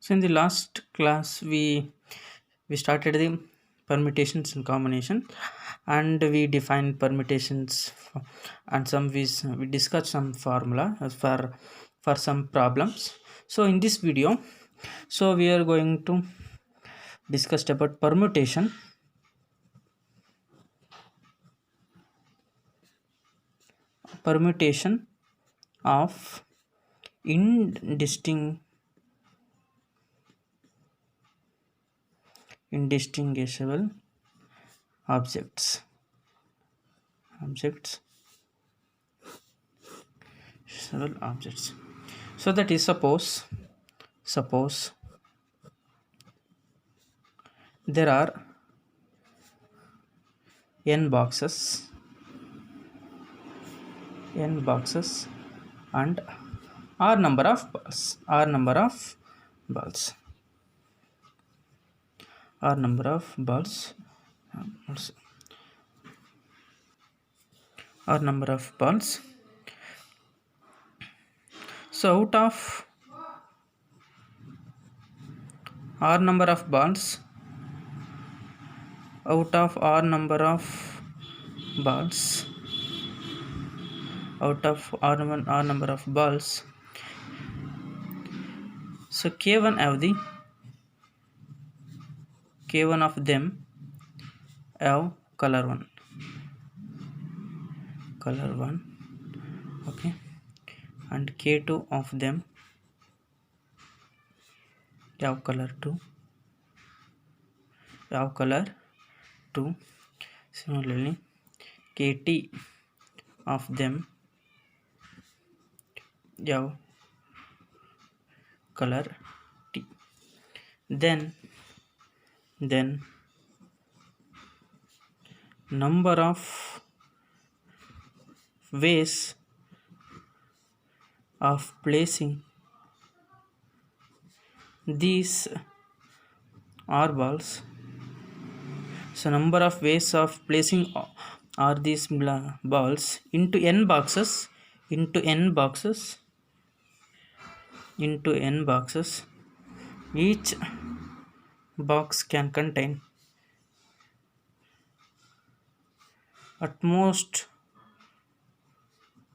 So in the last class we started the permutations and combination, and we defined permutations and we discussed some formula as for some problems. So in this video, so we are going to discuss about permutation of indistinct indistinguishable objects several objects. So that is, suppose there are n boxes and r number of balls r number of balls r number of balls r number of balls. So out of r number of balls out of r number of balls out of r number of balls, so k1 of them have color 1, okay, and k2 of them have color 2. Similarly, kt of them have color t. Then number of ways of placing these r balls, so number of ways of placing are these balls into n boxes each box can contain at most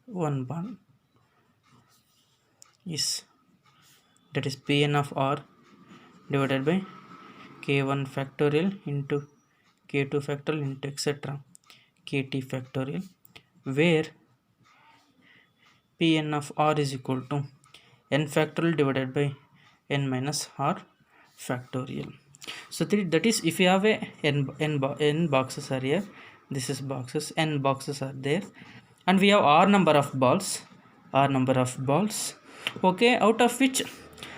one ball, is that is Pn of r divided by k1 factorial into k2 factorial into etc kt factorial, where Pn of r is equal to n factorial divided by n minus r factorial. So that is, if you have a n boxes are here, this is boxes, n boxes are there, and we have r number of balls, okay, out of which,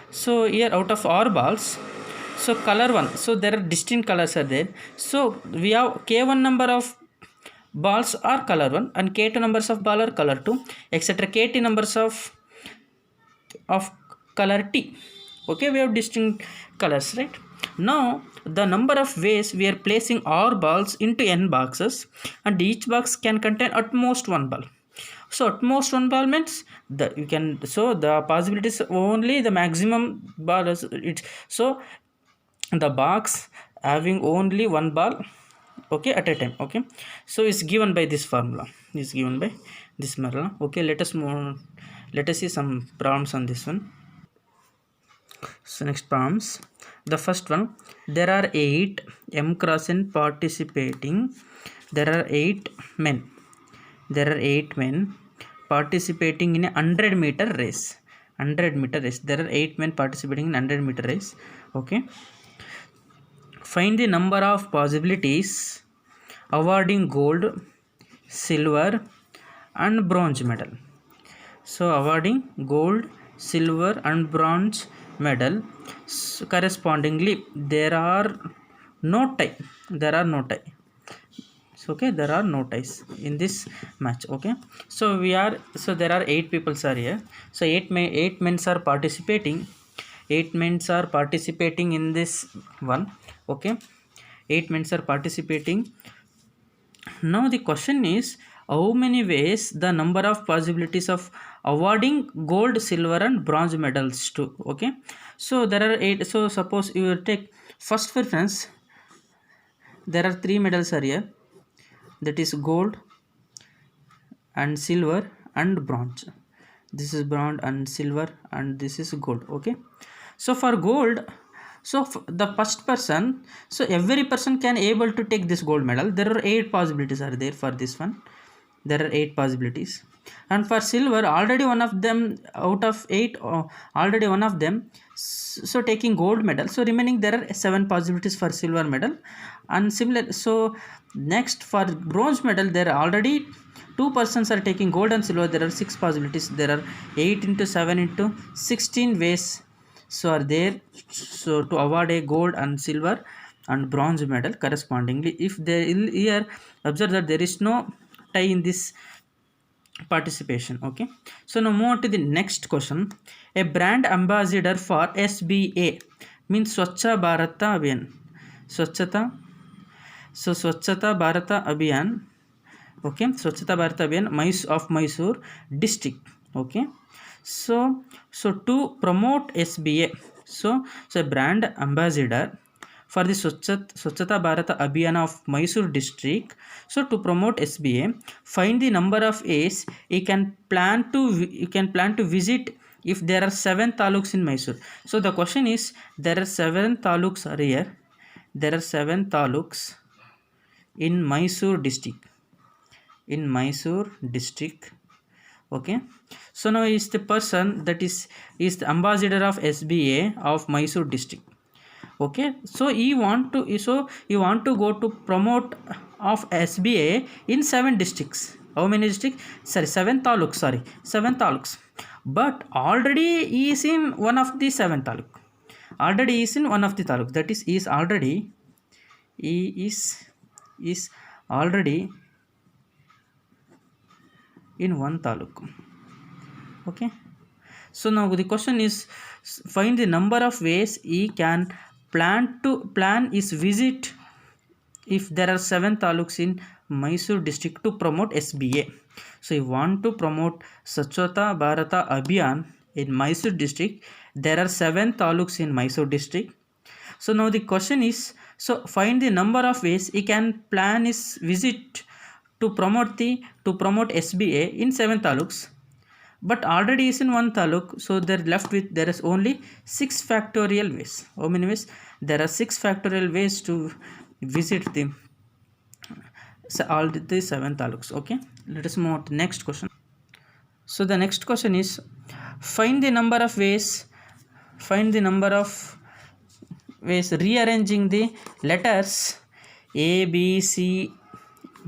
so here out of r balls, so color 1, so there are distinct colors are there, so we have k1 number of balls are color 1 and k2 numbers of ball are color 2, etc, kt numbers of color t, okay, we have distinct colors, right? Now the number of ways we are placing our balls into n boxes, and each box can contain at most one ball. So at most one ball means the you can, so the possibilities only the maximum ball is it, so the box having only one ball, okay, at a time, okay, so it's given by this formula, okay. Let us see some problems on this one. So next problems, the first one, there are 8 m cross n participating, there are 8 men participating in a 100-meter race, there are 8 men participating in 100-meter race, okay. Find the number of possibilities awarding gold, silver and bronze medal. So awarding gold, silver and bronze medal, so correspondingly there are no tie, so okay, there are no ties in this match, okay. So there are 8 people are here, so 8 men are participating in this one, okay. 8 men are participating. Now the question is, how many ways the number of possibilities of awarding gold, silver and bronze medals too. Okay, so there are 8. So suppose you take first preference, there are 3 medals are here, that is gold and silver and bronze. This is bronze and silver and this is gold. Okay, so for gold, so the first person, so every person can able to take this gold medal. There are 8 possibilities are there for this one. There are 8 possibilities. And for silver, already one of them out of 8, already one of them, so taking gold medal, so remaining there are 7 possibilities for silver medal. And similar, so next for bronze medal, there are already 2 persons are taking gold and silver. There are 6 possibilities. There are 8 into 7 into 16 ways so are there, so to award a gold and silver and bronze medal correspondingly. If there here, observe that there is no tie in this participation. Okay, so now move on to the next question. A brand ambassador for SBA means Swachha Bharata Abhiyan. Swachhata, so Swachhata Bharata Abhiyan. Okay, Swachhata Bharata Abhiyan of Mysore district. Okay, so to promote SBA, so brand ambassador for the Swachhata Bharata Abhiyan of Mysore district. So to promote SBA, find the number of ways you can plan to visit if there are 7 taluks in Mysore. So the question is, there are 7 taluks are here. There are 7 taluks in Mysore district. In Mysore district. Okay, so now is the person that is the ambassador of SBA of Mysore district. Okay, so you want to go to promote of SBA in 7 districts. How many districts? Sorry, 7 taluks. Sorry, 7 taluks. But already he is in one of the 7 taluk. Already he is in one of the taluk. That is, he is already in one taluk. Okay, so now the question is, find the number of ways he can plan his visit if there are 7 taluks in Mysore district to promote SBA. So you want to promote Swachhata Bharata Abhiyan in Mysore district. There are 7 taluks in Mysore district. So now the question is, so find the number of ways he can plan his visit to promote SBA in 7 taluks, but already is in one taluk, so they're left with, there is only 6 factorial ways. How many ways? There are 6 factorial ways to visit all the 7 taluks. Okay, let us move on to the next question. So the next question is, find the number of ways rearranging the letters A, B, C,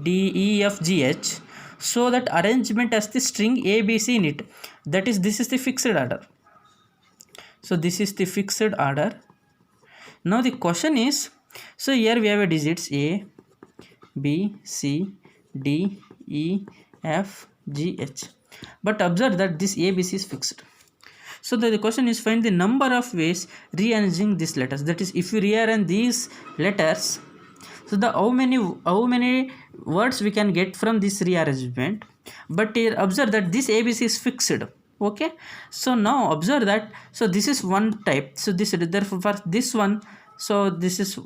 D, E, F, G, H, so that arrangement has the string A, B, C in it. That is, this is the fixed order. So this is the fixed order. Now the question is, so here we have a digits A, B, C, D, E, F, G, H. But observe that this A, B, C is fixed. So the question is, find the number of ways rearranging these letters. That is, if you rearrange these letters, so the how many words we can get from this rearrangement. But here observe that this ABC is fixed. Okay, so now observe that, so this is one type, so this, therefore for this one, so this is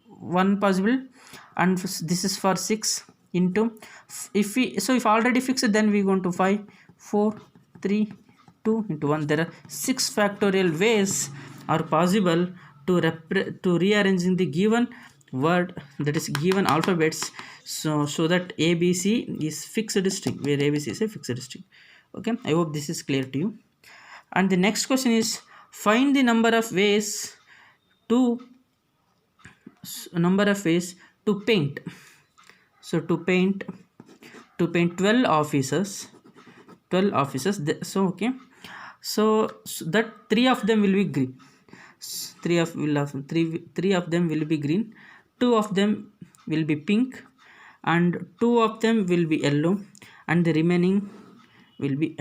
one possible, and this is for 6 into, if already fixed, then we go to 5, 4, 3, 2 into 1. There are 6 factorial ways are possible to rearranging the given word, that is given alphabets, so that ABC is fixed string, where ABC is a fixed string. Okay, I hope this is clear to you. And the next question is, find the number of ways to paint. So to paint 12 offices. So okay, so that 3 of them will be green. 3 of them will be green, 2 of them will be pink, and 2 of them will be yellow, and the remaining will be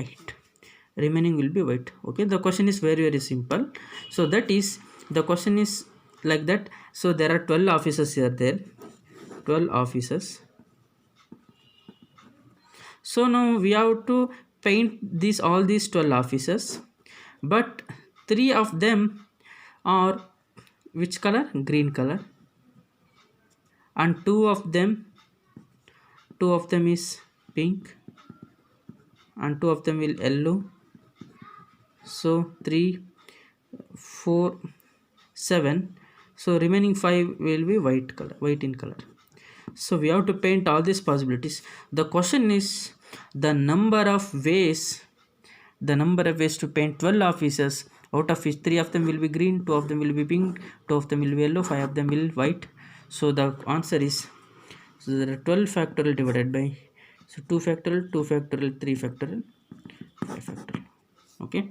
white. Okay, the question is very simple. So that is, the question is like that. So there are 12 offices here, 12 offices. So now we have to paint these all these 12 offices, but 3 of them are which color? Green color. And two of them is pink, and two of them will yellow. So 3 4 7, so remaining 5 will be white in color. So we have to paint all these possibilities. The question is the number of ways to paint 12 offices, out of which 3 of them will be green, 2 of them will be pink, 2 of them will be yellow, 5 of them will white. So the answer is, so there are 12 factorial divided by, so 2 factorial, 2 factorial, 3 factorial, 5 factorial. Okay.